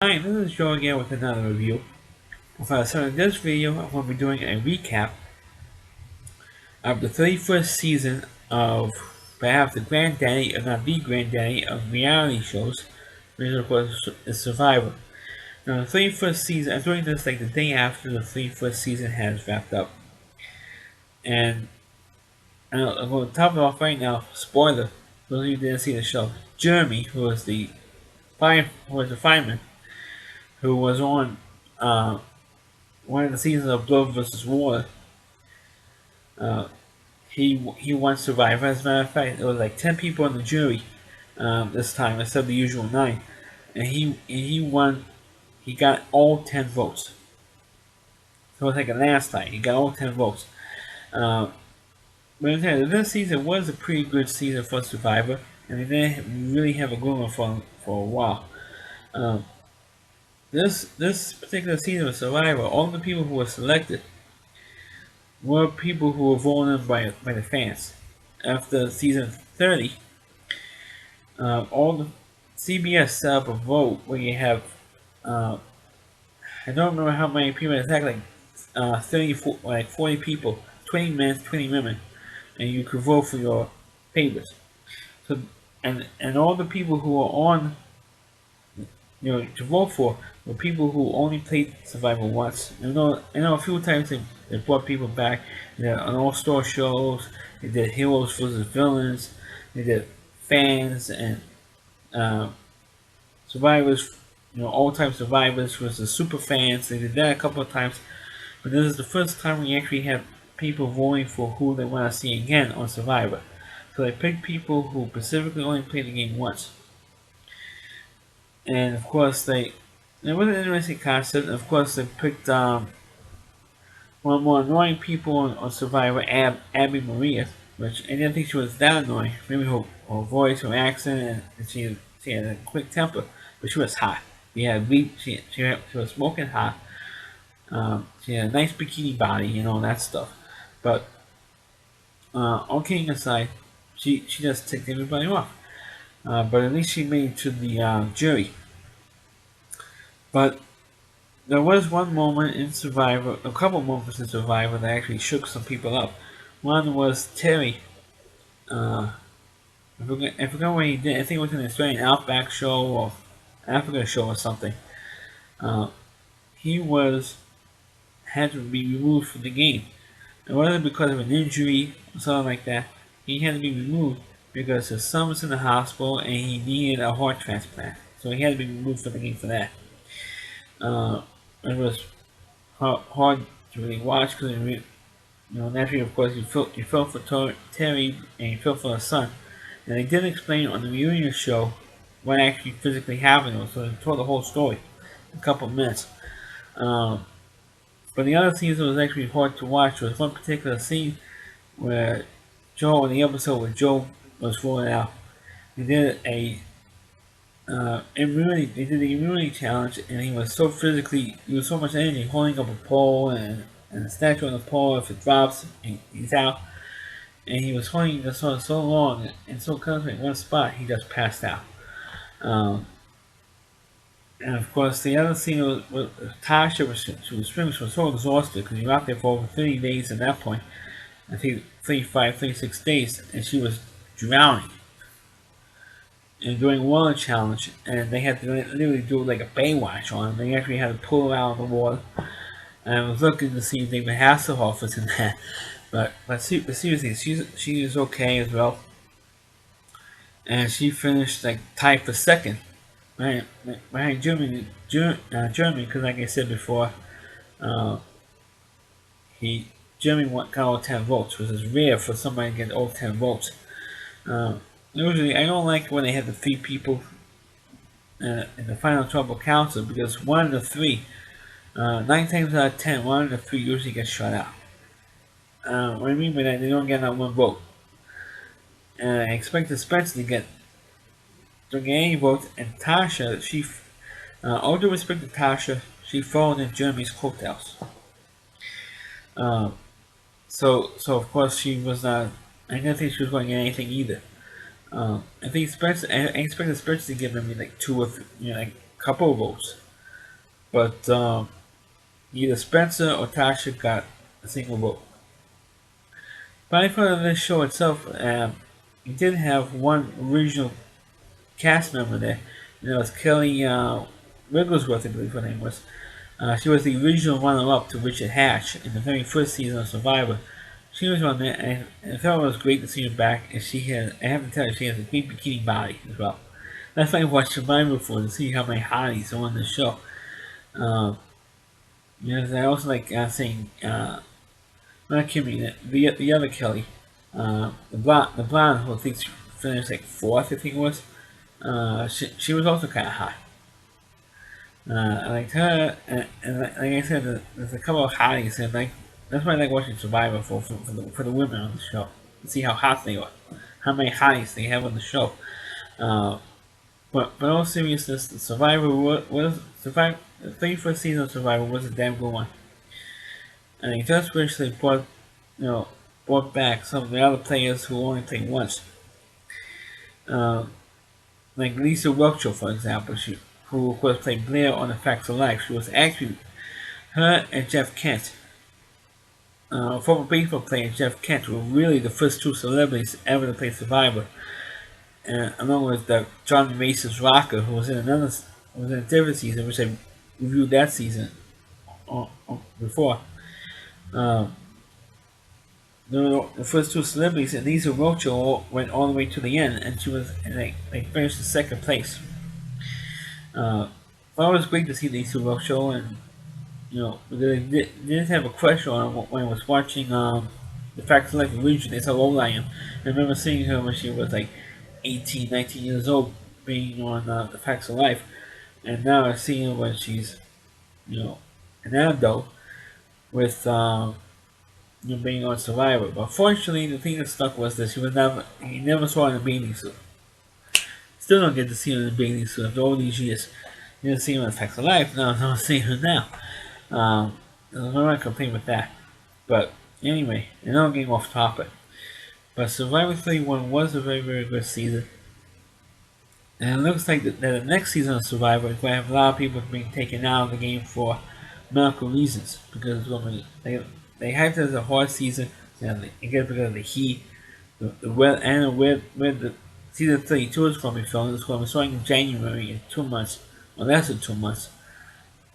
Hi, this is Joe again with another review. So in this video, I'm going to be doing a recap of the 31st season of perhaps the granddaddy, if not the granddaddy, of reality shows, which of course is Survivor. Now the 31st season, I'm doing this like the day after the 31st season has wrapped up. And I'm going to top it off right now, spoiler, for those of you who didn't see the show. Jeremy, who was the fireman, who was on one of the seasons of Blood vs. Water. Uh, he won Survivor. As a matter of fact, there was like 10 people on the jury this time instead of the usual 9, and he won. He got all 10 votes. So it's like a landslide. He got all 10 votes. Uh, but this season was a pretty good season for Survivor, and they didn't really have a good one for a while. Um, this particular season of Survivor, all the people who were selected were people who were voted by the fans. After season 30, all the CBS set up a vote where you have I don't remember how many people exactly, like 40 people, 20 men, 20 women, and you could vote for your favorites. So and all the people who are on, to vote for were people who only played Survivor once. I know a few times they brought people back. They did on all-star shows. They did heroes versus villains. They did fans and uh, survivors, all-time survivors versus super fans. They did that a couple of times, but this is the first time we actually have people voting for who they want to see again on Survivor. So they picked people who specifically only played the game once, and of course it was an interesting concept. And of course, they picked one of the more annoying people on Survivor, Abby Maria, which I didn't think she was that annoying. Maybe her voice, her accent, and she had a quick temper, but she was hot. She was smoking hot. She had a nice bikini body and all that stuff. But all kidding aside, she just ticked everybody off. But at least she made it to the jury. But there was one moment in Survivor, a couple moments in Survivor that actually shook some people up. One was Terry. Uh, I forgot what he did. I think it was an Australian Outback show or Africa show or something. Uh, he was had to be removed from the game. It wasn't because of an injury or something like that. He had to be removed because his son was in the hospital and he needed a heart transplant. So he had to be removed from the game for that. It was hard to really watch because naturally, of course, you felt for Terry and you felt for his son. And they did explain on the reunion show what actually physically happened. So they told the whole story in a couple of minutes. Um, but the other scenes that was actually hard to watch was one particular scene where Joe, in the episode where Joe was falling out, they did they did the immunity challenge, and he was so physically, he was so much energy holding up a pole and a statue on the pole. If it drops, he's out. And he was holding the sword so long and so constantly in one spot, he just passed out. Um, and of course, the other scene was Tasha she was swimming. She was so exhausted because you were out there for over 30 days at that point. I think 35, 36 days, and she was drowning and doing water challenge, and they had to literally do like a Baywatch on her. They actually had to pull her out of the water. And I was looking to see if David Hasselhoff was in that, but seriously, she is okay as well, and she finished like tied for second, right? Behind Germany, because like I said before, uh, he Germany got all 10 votes, which is rare for somebody to get all 10 votes. Uh, Usually, I don't like when they have the 3 people in the final tribal council because one of the 3, 9 times out of 10, one of the 3 usually gets shut out. What I mean by that, they don't get that one vote. I expected Spencer to get any votes, and Tasha, all due respect to Tasha, she followed in Jeremy's coattails. Uh, so of course she was not. I didn't think she was going to get anything either. I think Spencer. I expected Spencer to give them like 2 or 3, like a couple of votes. but either Spencer or Tasha got a single vote. But I thought of this show itself, it did have one original cast member there, and it was Kelly Wigglesworth, I believe her name was. She was the original runner-up to Richard Hatch in the very first season of Survivor. She was on there, and I thought it was great to see her back. And I have to tell you, she has a great bikini body as well. That's why I watched Survivor for, to see how many hotties are on the show. Uh, yes, I also like seeing not Kimmy, the other Kelly, the blonde who I think she finished like fourth, I think it was. She was also kind of hot. I liked her, and like I said, there's a couple of hotties, and like that's why I like watching Survivor for the women on the show. To see how hot they are, how many hotties they have on the show. Uh, but all seriousness, the Survivor was Survivor. The 31st season of Survivor was a damn good one, and I just wish they you know, brought back some of the other players who only played once. Uh, like Lisa Whelchel, for example, who of course played Blair on The Facts of Life. She was actually her and Jeff Kent, former baseball player Jeff Kent, were really the first two celebrities ever to play Survivor, along with John Mason's Rocker, who was in a different season, which I reviewed that season before. Um, the first two celebrities, and Lisa Whelchel went all the way to the end, and she was they finished in second place. Well, it was great to see Lisa Whelchel, and because I didn't have a crush on her when I was watching The Facts of Life originally. It's how old I am. I remember seeing her when she was like 18, 19 years old, being on The Facts of Life, and now I see her when she's an adult with being on Survivor. But fortunately, the thing that stuck was that he never saw her in a bathing suit. Still don't get to see her in a bathing suit after all these years. You didn't see her in The Facts of Life. Now I'm seeing her now. I'm not complain with that. But anyway, and now I'm getting off topic. But Survivor 31 was a very, very good season. And it looks like that the next season of Survivor is going to have a lot of people being taken out of the game for medical reasons. Because they hyped it as a hard season. Again, because of the heat, the weather, and where the season 32 is going to be filmed. It's going to be starting in January in 2 months, or less than 2 months.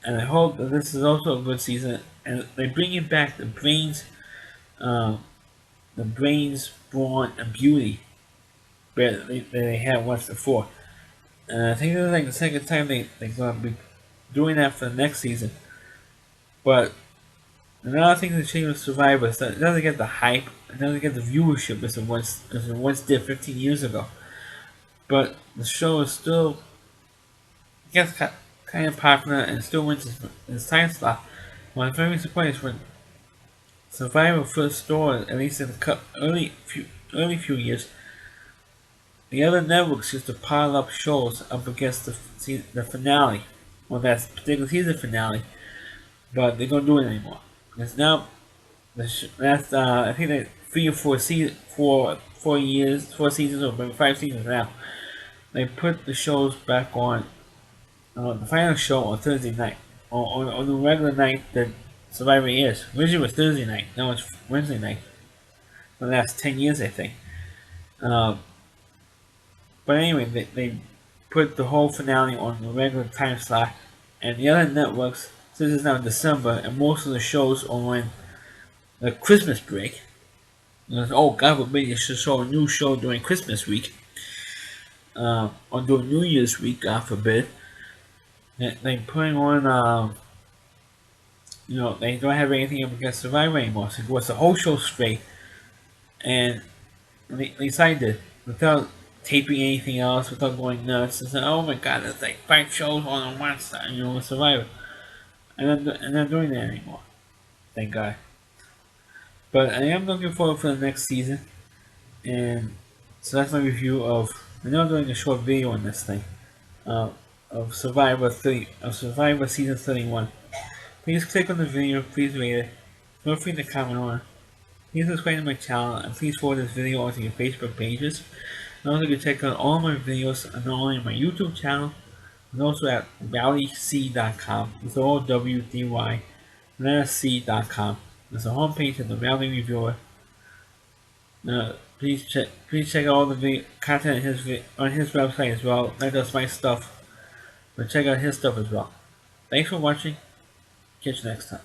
And I hope that this is also a good season. And they bring it back uh, the brains, brawn, and beauty that they had once before. And I think this is like the second time they're going to be doing that for the next season. But another thing that changed with Survivor is that it doesn't get the hype, it doesn't get the viewership as it once did 15 years ago. But the show is still, I guess, kind of popular and still wins its time slot. Well, I'm very surprised when Survivor first started, at least in the early few years. The other networks used to pile up shows up against the finale, or that particular season finale, but they don't do it anymore. Because now, that's I think that 4 seasons, or maybe 5 seasons now. They put the shows back on the final show on Thursday night, or on the regular night that Survivor is. Originally it was Thursday night, now it's Wednesday night. For the last 10 years, I think. Um, but anyway, they put the whole finale on the regular time slot, and the other networks, since it's now December, and most of the shows are on the Christmas break. Oh, God forbid you should show a new show during Christmas week, or during New Year's week, God forbid. They're putting on, they don't have anything up against Survivor anymore, so it was the whole show straight, and they decided, without taping anything else, without going nuts, and said, oh my God, there's like 5 shows on one side, with Survivor. And I'm not doing that anymore. Thank God. But I am looking forward for the next season, and so that's my review of. I know I'm doing a short video on this thing, uh, of Survivor season 31. Please click on the video, please rate it, feel free to comment on it. Please subscribe to my channel, and please forward this video onto your Facebook pages. And also you can check out all my videos not only on my YouTube channel, and also at valleyc.com. It's all WDY, C.com. There's a homepage of the Valley Reviewer. Please check out all the content on his website as well. Not just my stuff, but check out his stuff as well. Thanks for watching. Catch you next time.